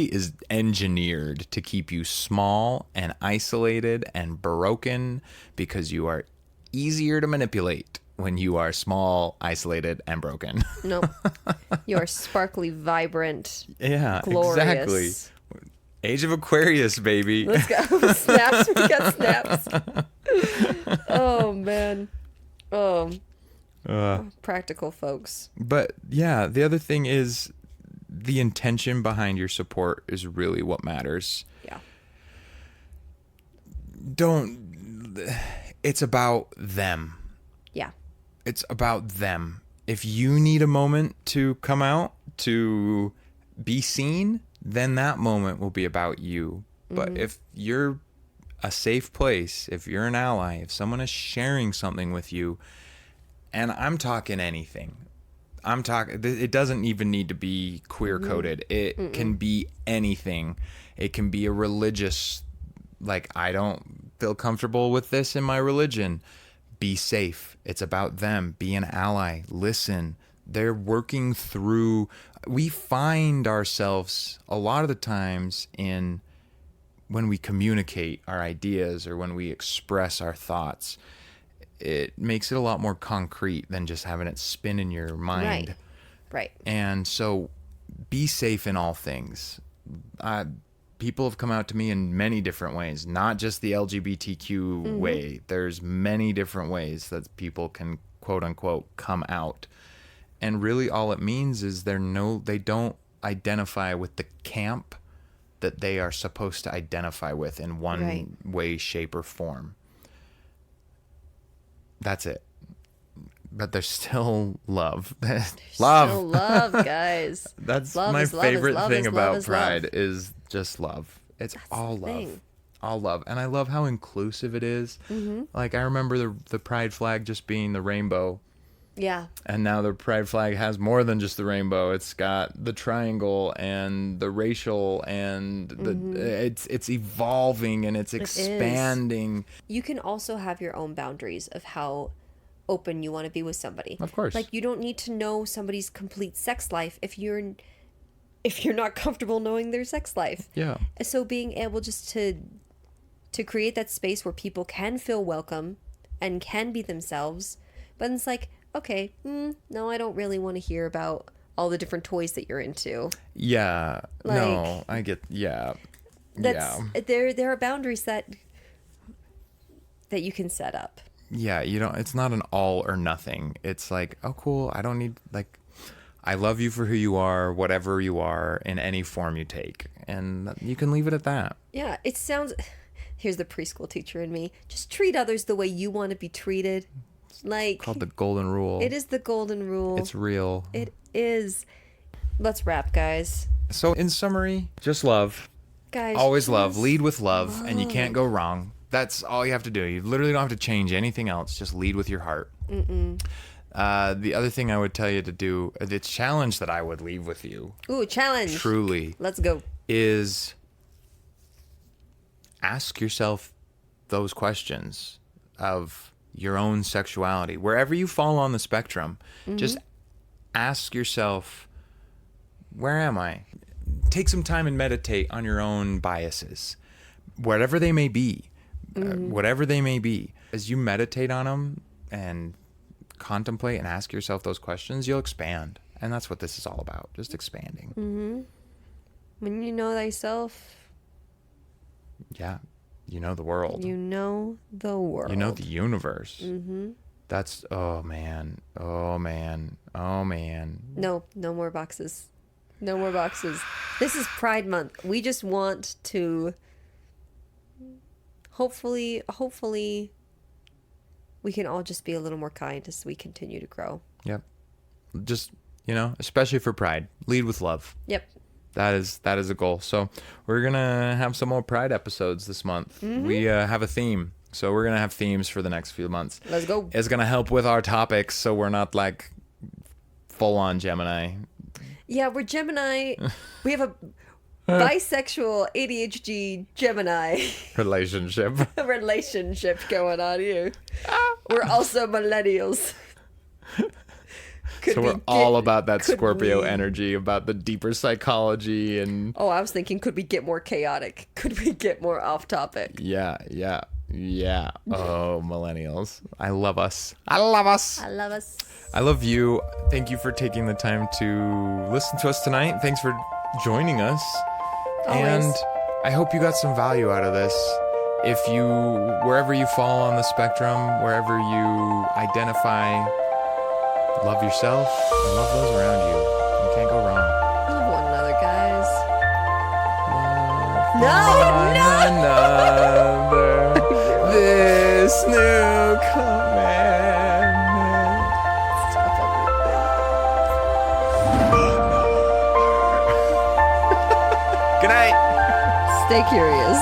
is engineered to keep you small and isolated and broken because you are easier to manipulate when you are small, isolated, and broken. No, you are sparkly, vibrant, Yeah, glorious. exactly. Age of Aquarius, baby. Let's go. Snaps. We got snaps. Oh, man. Oh, practical folks. But yeah, the other thing is the intention behind your support is really what matters. Yeah. It's about them. Yeah. It's about them. If you need a moment to come out, to be seen, then that moment will be about you. But if you're a safe place, if you're an ally, if someone is sharing something with you, and I'm talking anything. It doesn't even need to be queer coded. It can be anything. It can be a religious, like, I don't feel comfortable with this in my religion. Be safe. It's about them. Be an ally. Listen. They're working through. We find ourselves a lot of the times when we communicate our ideas or when we express our thoughts. It makes it a lot more concrete than just having it spin in your mind. Right. And so be safe in all things. People have come out to me in many different ways, not just the LGBTQ way. There's many different ways that people can, quote unquote, come out. And really all it means is they don't identify with the camp that they are supposed to identify with in one way, shape, or form. That's it. But there's still love. Love. Still love, guys. That's love my favorite thing about Pride love. is just love. It's That's all the love. thing. All love. And I love how inclusive it is. Like, I remember the Pride flag just being the rainbow. Yeah. And now the Pride flag has more than just the rainbow. It's got the triangle and the racial and it's evolving and it's expanding. You can also have your own boundaries of how open you want to be with somebody. Of course. Like, you don't need to know somebody's complete sex life if you're not comfortable knowing their sex life. Yeah. So being able just to create that space where people can feel welcome and can be themselves, but it's like, okay, no, I don't really want to hear about all the different toys that you're into. Yeah. Like, no, I get, yeah. That's, there are boundaries that you can set up. Yeah, it's not an all or nothing. It's like, oh, cool. I don't need, like, I love you for who you are, whatever you are, in any form you take. And you can leave it at that. Yeah, it sounds, here's the preschool teacher in me. Just treat others the way you want to be treated. Like, Called the golden rule. It is the golden rule. It's real. It is. Let's wrap, guys. So in summary, just love. Guys, Always love. Lead with love, and you can't go wrong. That's all you have to do. You literally don't have to change anything else. Just lead with your heart. The other thing I would tell you to do, the challenge that I would leave with you. Ooh, challenge. Truly. Let's go. Is ask yourself those questions of your own sexuality. Wherever you fall on the spectrum, just ask yourself, where am I? Take some time and meditate on your own biases, whatever they may be. Whatever they may be. As you meditate on them and contemplate and ask yourself those questions, you'll expand. And that's what this is all about, just expanding. When you know thyself, Yeah, you know the world. you know the world. You know the universe. That's, oh man. Oh man. Oh man. No more boxes. No more boxes. This is Pride Month. We just want to hopefully we can all just be a little more kind as we continue to grow. Yep. Just, especially for Pride, lead with love. Yep. That is a goal. So we're going to have some more Pride episodes this month. We have a theme. So we're going to have themes for the next few months. Let's go. It's going to help with our topics so we're not like full on Gemini. Yeah, we're Gemini. We have a bisexual ADHD Gemini Relationship. relationship going on here. We're also millennials. So we're all about that Scorpio energy, about the deeper psychology and... Oh, I was thinking, could we get more chaotic? Could we get more off topic? Yeah. Yeah. Oh, millennials. I love us. I love us. I love us. I love you. Thank you for taking the time to listen to us tonight. Thanks for joining us. Always. And I hope you got some value out of this. If you, wherever you fall on the spectrum, wherever you identify, love yourself and love those around you. You can't go wrong. Love one another, guys. Love one another. This new commandment. Stop everything. Good night. Stay curious.